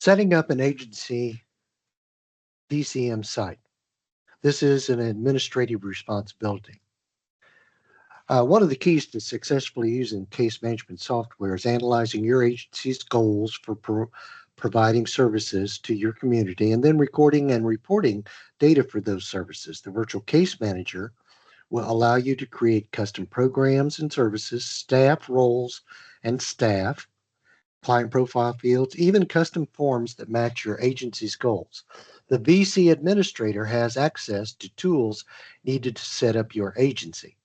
Setting up an agency VCM site. This is an administrative responsibility. One of the keys to successfully using case management software is analyzing your agency's goals for providing services to your community and then recording and reporting data for those services. The virtual case manager will allow you to create custom programs and services, staff roles and staff, client profile fields, even custom forms that match your agency's goals. The VC administrator has access to tools needed to set up your agency.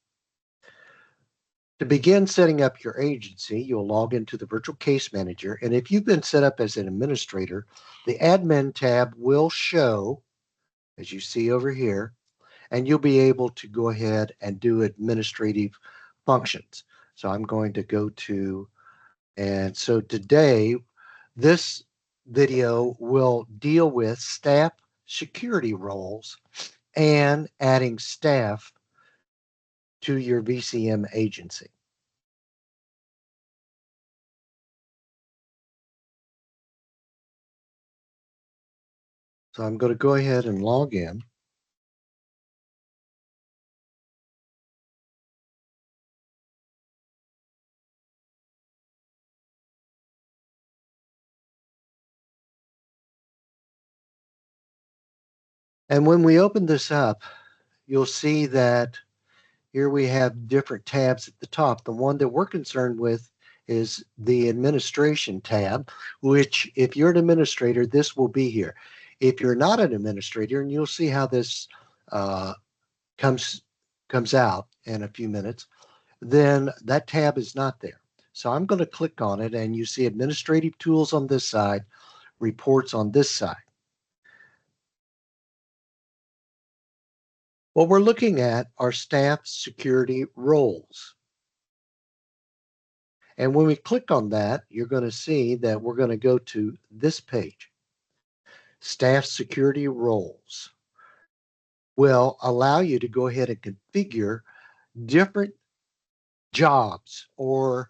To begin setting up your agency, you'll log into the virtual case manager. And if you've been set up as an administrator, the admin tab will show, as you see over here, and you'll be able to go ahead and do administrative functions. So I'm going to go to, and so today, this video will deal with staff security roles and adding staff to your VCM agency. So I'm going to go ahead and log in. And when we open this up, you'll see that here we have different tabs at the top. The one that we're concerned with is the administration tab, which if you're an administrator, this will be here. If you're not an administrator, and you'll see how this comes out in a few minutes, then that tab is not there. So I'm going to click on it, and you see administrative tools on this side, reports on this side. What we're looking at are staff security roles. And when we click on that, you're going to see that we're going to go to this page. Staff security roles will allow you to go ahead and configure different jobs or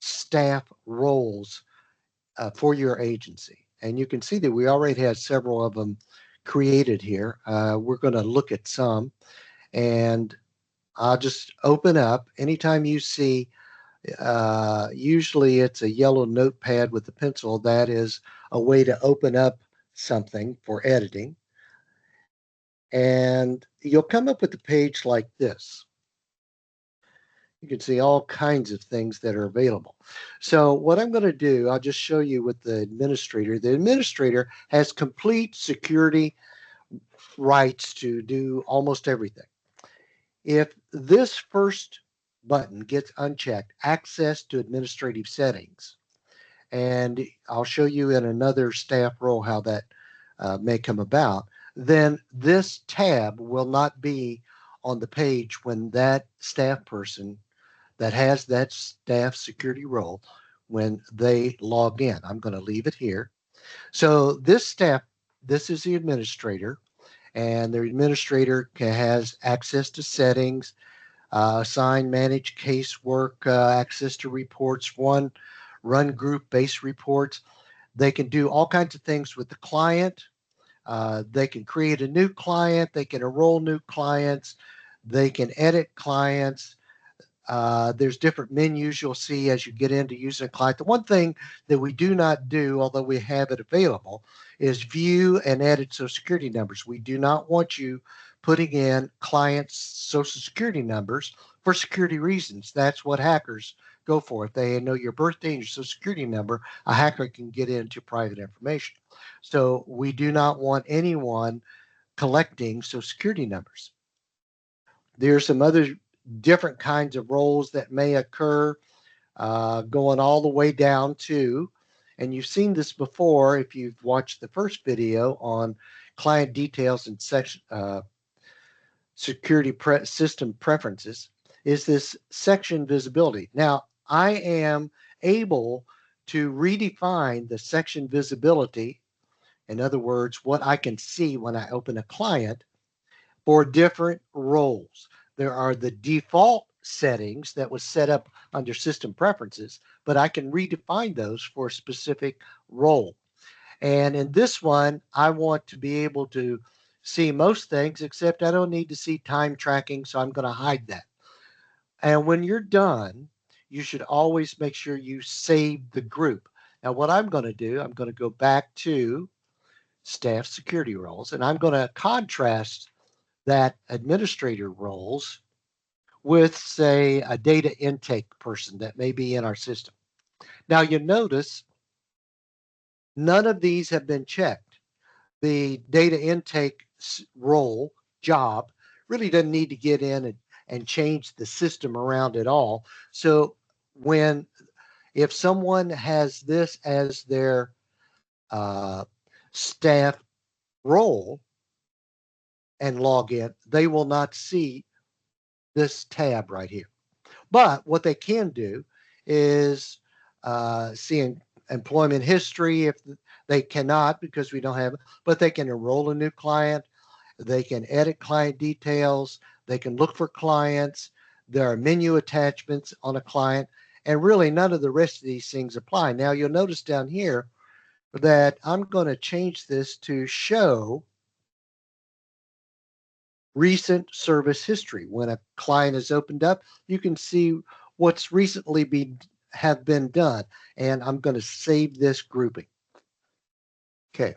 staff roles for your agency. And you can see that we already have several of them created here. We're going to look at some, and I'll just open up. Anytime you see, usually it's a yellow notepad with a pencil, that is a way to open up something for editing. And you'll come up with a page like this. You can see all kinds of things that are available. So what I'm going to do, I'll just show you with the administrator. The administrator has complete security rights to do almost everything. If this first button gets unchecked, access to administrative settings, and I'll show you in another staff role how that may come about, then this tab will not be on the page when that staff person that has that staff security role, when they log in. I'm going to leave it here. So this staff, this is the administrator, and the administrator has access to settings, assign, manage casework, access to reports, run group-based reports. They can do all kinds of things with the client. They can create a new client. They can enroll new clients. They can edit clients. There's different menus you'll see as you get into using a client. The one thing that we do not do, although we have it available, is view and edit Social Security numbers. We do not want you putting in clients' Social Security numbers for security reasons. That's what hackers go for. If they know your birthday and your Social Security number, a hacker can get into private information. So we do not want anyone collecting Social Security numbers. There are some other different kinds of roles that may occur, going all the way down to, and you've seen this before if you've watched the first video on client details and section security system preferences, is this section visibility. Now, I am able to redefine the section visibility, in other words, what I can see when I open a client, for different roles. There are the default settings that was set up under system preferences, but I can redefine those for a specific role. And in this one, I want to be able to see most things, except I don't need to see time tracking, so I'm going to hide that. And when you're done, you should always make sure you save the group. Now, what I'm going to do, I'm going to go back to staff security roles, and I'm going to contrast that administrator roles with, say, a data intake person that may be in our system. Now, you notice none of these have been checked. The data intake role, job, really doesn't need to get in and change the system around at all. So if someone has this as their uh, staff role and log in, they will not see this tab right here. But what they can do is see employment history if they cannot, because we don't have it, but they can enroll a new client. They can edit client details. They can look for clients. There are menu attachments on a client, and really none of the rest of these things apply. Now you'll notice down here that I'm going to change this to show recent service history. When a client is opened up, you can see what's recently have been done. And I'm going to save this grouping. Okay.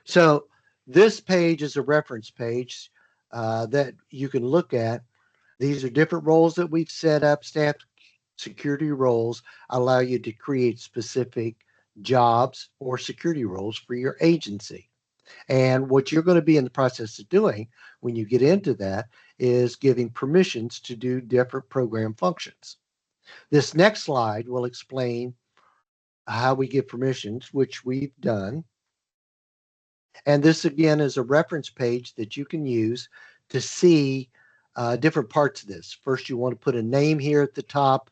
So this page is a reference page that you can look at. These are different roles that we've set up. Staff security roles allow you to create specific jobs or security roles for your agency. And what you're going to be in the process of doing when you get into that is giving permissions to do different program functions. This next slide will explain how we give permissions, which we've done. And this again is a reference page that you can use to see different parts of this. First, you want to put a name here at the top.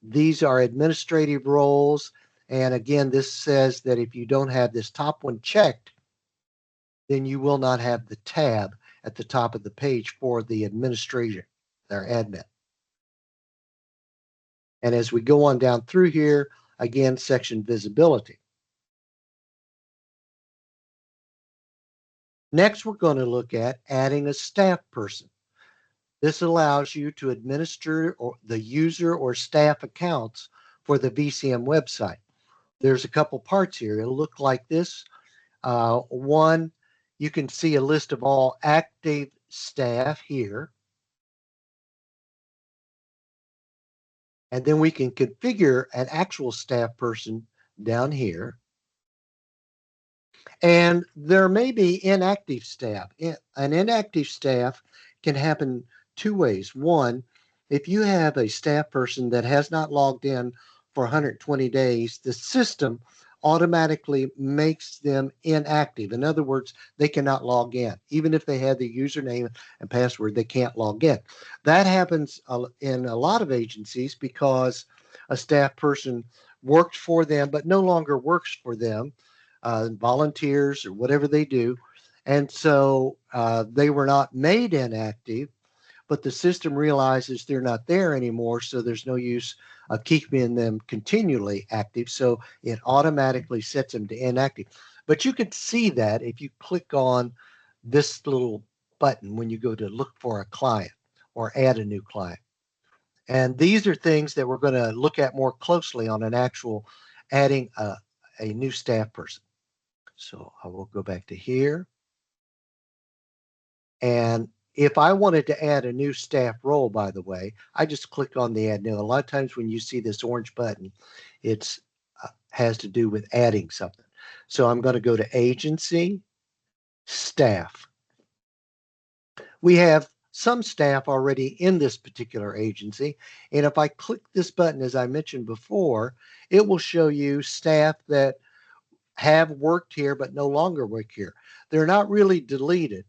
These are administrative roles. And again, this says that if you don't have this top one checked, then you will not have the tab at the top of the page for the administration, their admin. And as we go on down through here, again, section visibility. Next, we're going to look at adding a staff person. This allows you to administer the user or staff accounts for the VCM website. There's a couple parts here. It'll look like this. One, you can see a list of all active staff here. And then we can configure an actual staff person down here. And there may be inactive staff. An inactive staff can happen two ways. One, if you have a staff person that has not logged in for 120 days, the system automatically makes them inactive. In other words, they cannot log in. Even if they have the username and password, they can't log in. That happens in a lot of agencies because a staff person worked for them but no longer works for them, volunteers or whatever they do. And so they were not made inactive, but the system realizes they're not there anymore, so there's no use of keeping them continually active. So it automatically sets them to inactive. But you can see that if you click on this little button when you go to look for a client or add a new client. And these are things that we're going to look at more closely on an actual adding a new staff person. So I will go back to here. And if I wanted to add a new staff role, by the way, I just click on the add new. A lot of times when you see this orange button, it's has to do with adding something. So I'm going to go to agency, staff. We have some staff already in this particular agency. And if I click this button, as I mentioned before, it will show you staff that have worked here but no longer work here. They're not really deleted.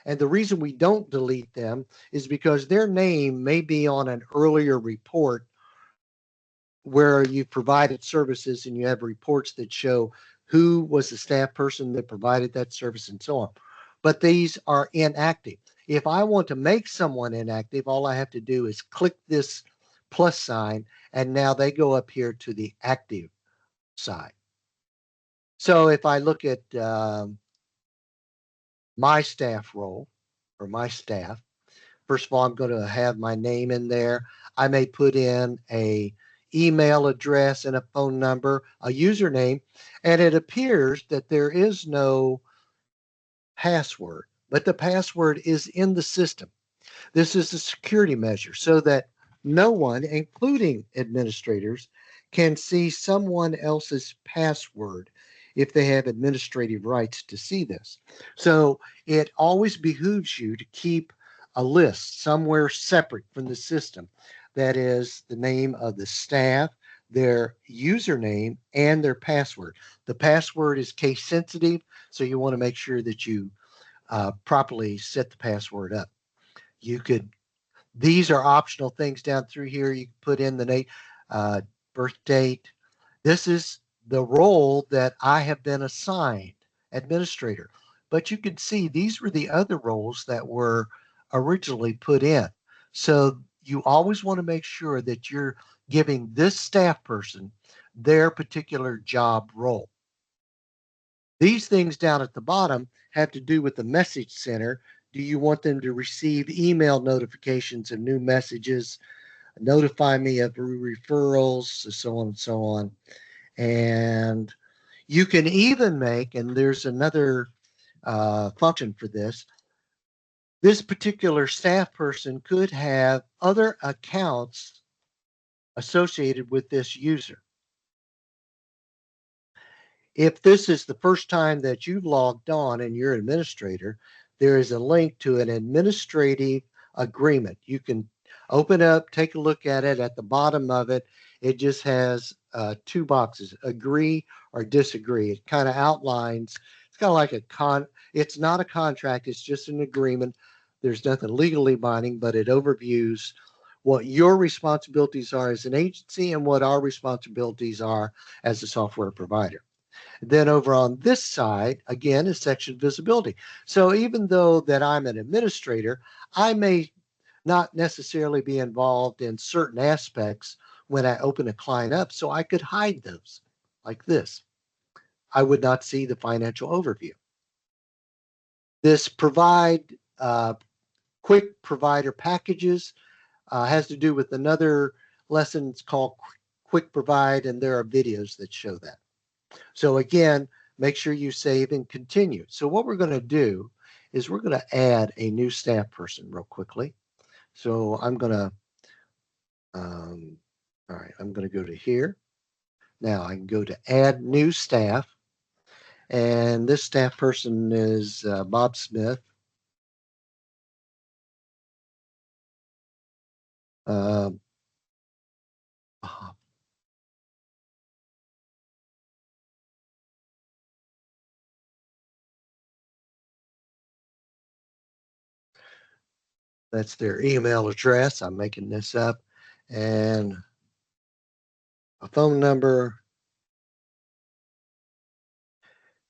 And the reason we don't delete them is because their name may be on an earlier report where you've provided services and you have reports that show who was the staff person that provided that service and so on. But these are inactive. If I want to make someone inactive, all I have to do is click this plus sign, and now they go up here to the active side. So if I look at my staff role or my staff, first of all, I'm going to have my name in there. I may put in a email address and a phone number, a username, and it appears that there is no password, but the password is in the system. This is a security measure so that no one, including administrators, can see someone else's password if they have administrative rights to see this. So it always behooves you to keep a list somewhere separate from the system. That is the name of the staff, their username, and their password. The password is case sensitive, so you want to make sure that you properly set the password up. You could These are optional things down through here. You can put in the uh, birth date. This is the role that I have been assigned, administrator. But you can see these were the other roles that were originally put in. So you always want to make sure that you're giving this staff person their particular job role. These things down at the bottom have to do with the message center. Do you want them to receive email notifications of new messages, notify me of referrals, so on and so on? And you can even make, and there's another function for this, this particular staff person could have other accounts associated with this user. If this is the first time that you've logged on and you're an administrator, there is a link to an administrative agreement. You can open up, take a look at it. At the bottom of it, it just has two boxes, agree or disagree. It kind of outlines, it's kind of like it's not a contract, it's just an agreement. There's nothing legally binding, but it overviews what your responsibilities are as an agency and what our responsibilities are as a software provider. Then over on this side, again, is section visibility. So even though that I'm an administrator, I may not necessarily be involved in certain aspects when I open a client up, so I could hide those like this. I would not see the financial overview. This quick provider packages has to do with another lesson. It's called Quick Provide, and there are videos that show that. So again, make sure you save and continue. So what we're going to do is we're going to add a new staff person real quickly. So I'm going to, all right, I'm going to go to here. Now I can go to add new staff. And this staff person is Bob Smith. Uh, that's their email address. I'm making this up. And a phone number.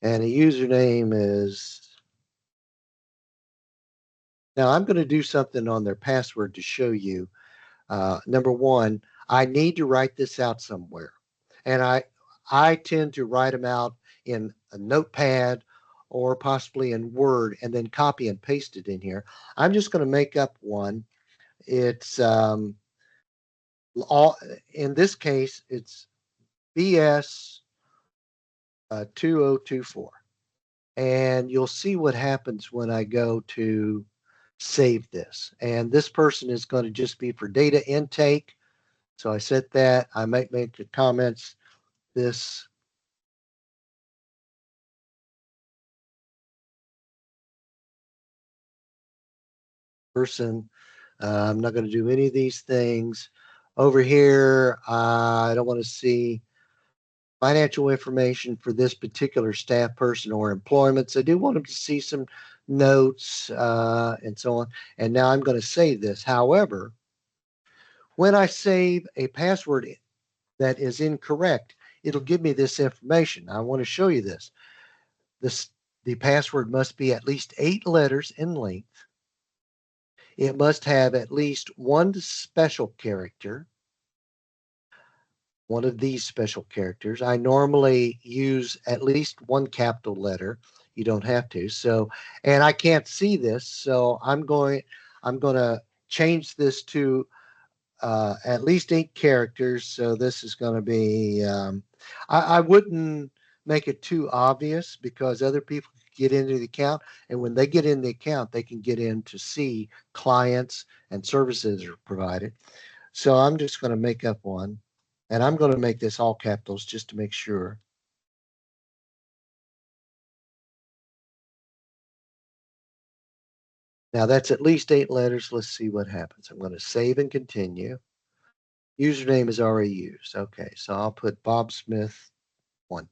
And a username is. Now I'm going to do something on their password to show you. Number one, I need to write this out somewhere. And I tend to write them out in a notepad or possibly in Word and then copy and paste it in here. I'm just going to make up one. It's all in this case, it's BS 2024. And you'll see what happens when I go to save this. And this person is going to just be for data intake. So I set that. I might make the comments. This person, I'm not going to do any of these things. Over here, I don't want to see financial information for this particular staff person or employments. I do want them to see some notes and so on. And now I'm going to save this. However, when I save a password that is incorrect, it'll give me this information. I want to show you this. The password must be at least 8 letters in length. It must have at least one special character. one of these special characters. I normally use at least one capital letter. You don't have to. So, and I can't see this, so I'm going to change this to at least 8 characters. So this is going to be, I wouldn't make it too obvious because other people get into the account. And when they get in the account, they can get in to see clients and services are provided. So I'm just going to make up one. And I'm going to make this all capitals just to make sure. Now that's at least 8 letters. Let's see what happens. I'm going to save and continue. Username is already used. Okay, so I'll put Bob Smith 1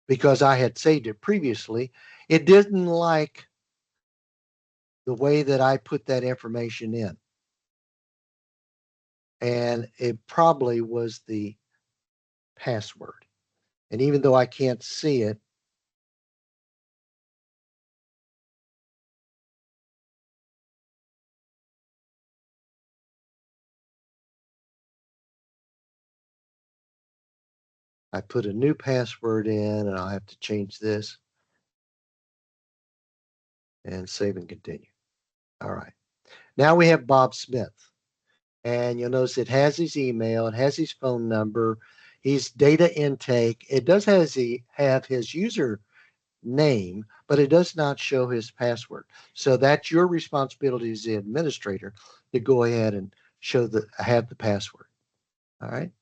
because I had saved it previously. It didn't like the way that I put that information in. And it probably was the password. And even though I can't see it, I put a new password in and I'll have to change this and save and continue. All right. Now we have Bob Smith. And you'll notice it has his email, it has his phone number, his data intake. It does have his user name, but it does not show his password. So that's your responsibility as the administrator to go ahead and have the password. All right.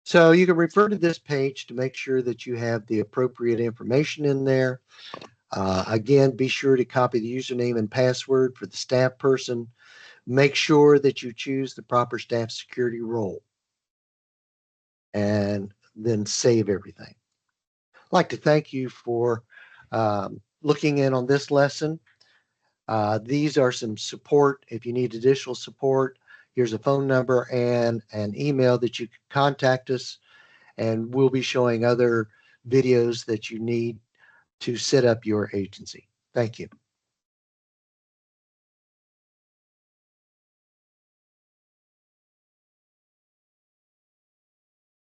So you can refer to this page to make sure that you have the appropriate information in there. Again, be sure to copy the username and password for the staff person. Make sure that you choose the proper staff security role and then save everything. I'd like to thank you for looking in on this lesson. These are some support. If you need additional support, here's a phone number and an email that you can contact us, and we'll be showing other videos that you need to set up your agency. Thank you.